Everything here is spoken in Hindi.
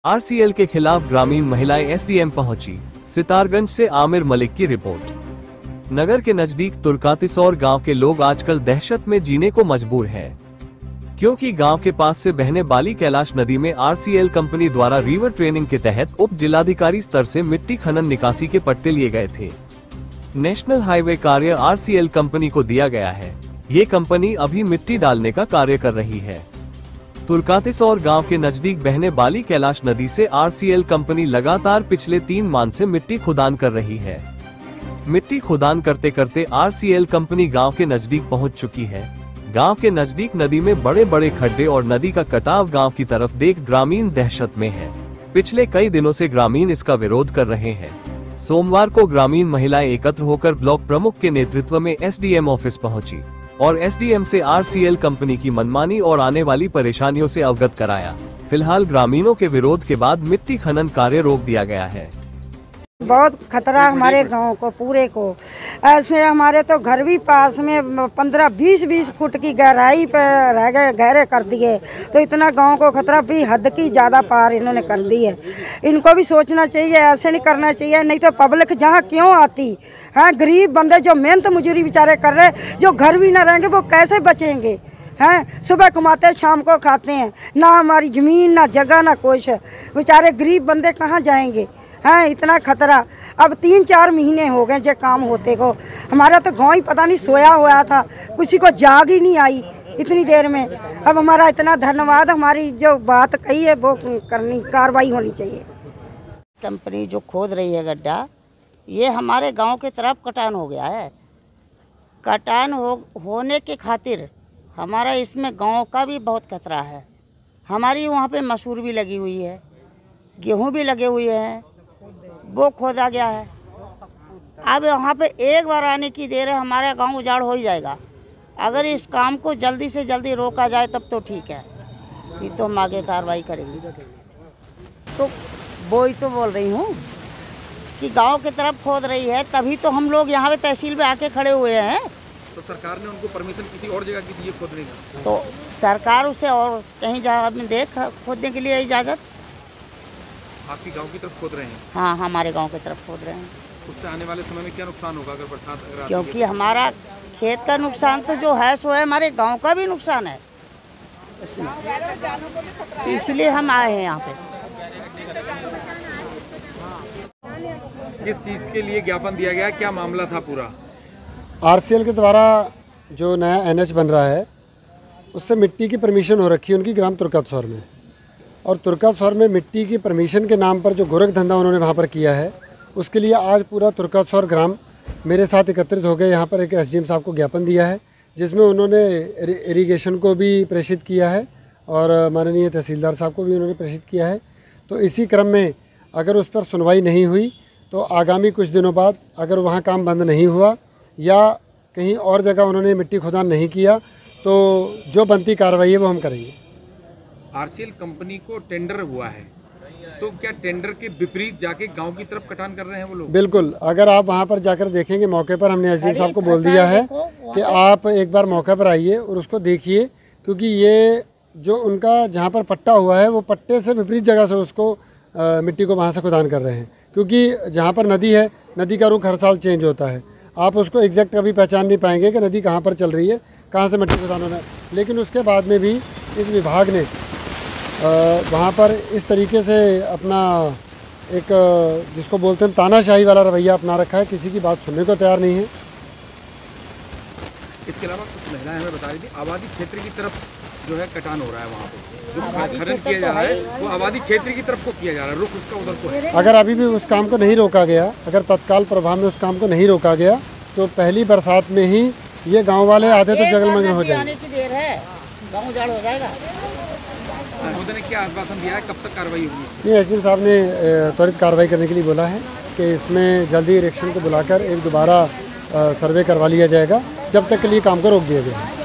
आरसीएल के खिलाफ ग्रामीण महिलाएं एसडीएम पहुंची। सितारगंज से आमिर मलिक की रिपोर्ट। नगर के नजदीक तुर्कातिसौर गांव के लोग आजकल दहशत में जीने को मजबूर हैं, क्योंकि गांव के पास से बहने वाली कैलाश नदी में आरसीएल कंपनी द्वारा रिवर ट्रेनिंग के तहत उप जिलाधिकारी स्तर से मिट्टी खनन निकासी के पट्टे लिए गए थे। नेशनल हाईवे कार्य आरसीएल कंपनी को दिया गया है। ये कंपनी अभी मिट्टी डालने का कार्य कर रही है। तुर्कातिसौर गांव के नजदीक बहने वाली कैलाश नदी से आरसीएल कंपनी लगातार पिछले 3 माह से मिट्टी खुदान कर रही है। मिट्टी खुदान करते करते आरसीएल कंपनी गांव के नजदीक पहुंच चुकी है। गांव के नजदीक नदी में बड़े बड़े खड्डे और नदी का कटाव गांव की तरफ देख ग्रामीण दहशत में है। पिछले कई दिनों से ग्रामीण इसका विरोध कर रहे हैं। सोमवार को ग्रामीण महिलाएं एकत्र होकर ब्लॉक प्रमुख के नेतृत्व में एसडीएम ऑफिस पहुंची और एसडीएम से आरसीएल कंपनी की मनमानी और आने वाली परेशानियों से अवगत कराया। फिलहाल ग्रामीणों के विरोध के बाद मिट्टी खनन कार्य रोक दिया गया है। बहुत खतरा हमारे गांव को पूरे को। ऐसे हमारे तो घर भी पास में 15-20 फुट की गहराई पे रह गए, गहरे कर दिए। तो इतना गांव को खतरा भी हद की ज़्यादा पार इन्होंने कर दी है। इनको भी सोचना चाहिए, ऐसे नहीं करना चाहिए। नहीं तो पब्लिक जहां क्यों आती है। गरीब बंदे जो मेहनत मजूरी बेचारे कर रहे, जो घर भी ना रहेंगे वो कैसे बचेंगे हैं। सुबह कमाते शाम को खाते हैं, ना हमारी ज़मीन ना जगह ना कुछ। बेचारे गरीब बंदे कहाँ जाएंगे हैं। इतना खतरा। अब 3-4 महीने हो गए जो काम होते को। हमारा तो गांव ही पता नहीं सोया हुआ था, किसी को जाग ही नहीं आई इतनी देर में। अब हमारा इतना धन्यवाद, हमारी जो बात कही है वो करनी, कार्रवाई होनी चाहिए। कंपनी जो खोद रही है गड्ढा, ये हमारे गांव की तरफ कटान हो गया है। कटान होने के खातिर हमारा इसमें गांव का भी बहुत खतरा है। हमारी वहाँ पे मसूर भी लगी हुई है, गेहूँ भी लगे हुए हैं, वो खोदा गया है। अब वहाँ पे एक बार आने की देर है, हमारा गांव उजाड़ हो ही जाएगा। अगर इस काम को जल्दी से जल्दी रोका जाए तब तो ठीक है, नहीं तो हम आगे कार्रवाई करेंगे। तो वो ही तो बोल रही हूँ कि गांव की तरफ खोद रही है, तभी तो हम लोग यहाँ पे तहसील में आके खड़े हुए हैं। तो सरकार ने उनको परमिशन किसी और जगह की दी है खोदने का? तो सरकार उसे और कहीं जगह में देख खोदने के लिए इजाज़त। आपकी गांव की तरफ खोद रहे हैं? हाँ, हमारे गांव की तरफ खोद रहे हैं। उससे आने वाले समय में क्या नुकसान होगा अगर बरसात? क्योंकि हमारा खेत का नुकसान तो जो है सो है, हमारे गांव का भी नुकसान है इसमें। तो इसलिए हम आए हैं यहाँ पे। किस चीज़ के लिए ज्ञापन दिया गया, क्या मामला था पूरा? आरसीएल के द्वारा जो नया एनएच बन रहा है, उससे मिट्टी की परमिशन हो रखी है उनकी ग्राम तुर्कातिसौर में। और तुर्कातिसौर में मिट्टी की परमिशन के नाम पर जो गोरख धंधा उन्होंने वहाँ पर किया है, उसके लिए आज पूरा तुर्कातिसौर ग्राम मेरे साथ एकत्रित हो गए। यहाँ पर एक एसडीएम साहब को ज्ञापन दिया है, जिसमें उन्होंने इरिगेशन को भी प्रेषित किया है और माननीय तहसीलदार साहब को भी उन्होंने प्रेषित किया है। तो इसी क्रम में अगर उस पर सुनवाई नहीं हुई तो आगामी कुछ दिनों बाद अगर वहाँ काम बंद नहीं हुआ या कहीं और जगह उन्होंने मिट्टी खुदान नहीं किया तो जो बनती कार्रवाई है वो हम करेंगे। आरसीएल कंपनी को टेंडर हुआ है, तो क्या टेंडर के विपरीत जाके गांव की तरफ कटान कर रहे हैं वो लोग? बिल्कुल। अगर आप वहां पर जाकर देखेंगे, मौके पर हमने एसडीएम साहब को बोल दिया है कि आप एक बार मौके पर आइए और उसको देखिए, क्योंकि ये जो उनका जहां पर पट्टा हुआ है वो पट्टे से विपरीत जगह से उसको मिट्टी को वहाँ से खुदान कर रहे हैं। क्योंकि जहाँ पर नदी है, नदी का रुख हर साल चेंज होता है। आप उसको एग्जैक्ट कभी पहचान नहीं पाएंगे कि नदी कहाँ पर चल रही है, कहाँ से मिट्टी खुदान होना है। लेकिन उसके बाद में भी इस विभाग ने वहाँ पर इस तरीके से अपना एक जिसको बोलते हैं तानाशाही वाला रवैया अपना रखा है, किसी की बात सुनने को तैयार नहीं है। इसके अलावा कुछ महिलाएं हमें बता रही थी आबादी क्षेत्र की तरफ जो है कटान हो रहा है, वहाँ पे जो खनन किया जा रहा है वो आबादी क्षेत्र की तरफ को किया जा रहा है, रुख उसका उधर को है। अगर अभी भी उस काम को नहीं रोका गया, अगर तत्काल प्रभाव में उस काम को नहीं रोका गया तो पहली बरसात में ही ये गाँव वाले आधे तो जगलमग्न हो जाएंगे। गाँव उजाड़ हो जाएगा। उन्होंने क्या आश्वासन दिया है, कब तक कार्रवाई होगी? नहीं, एसडीएम साहब ने त्वरित कार्रवाई करने के लिए बोला है कि इसमें जल्दी इलेक्शन को बुलाकर एक दोबारा सर्वे करवा लिया जाएगा, जब तक के लिए काम को रोक दिया गया है।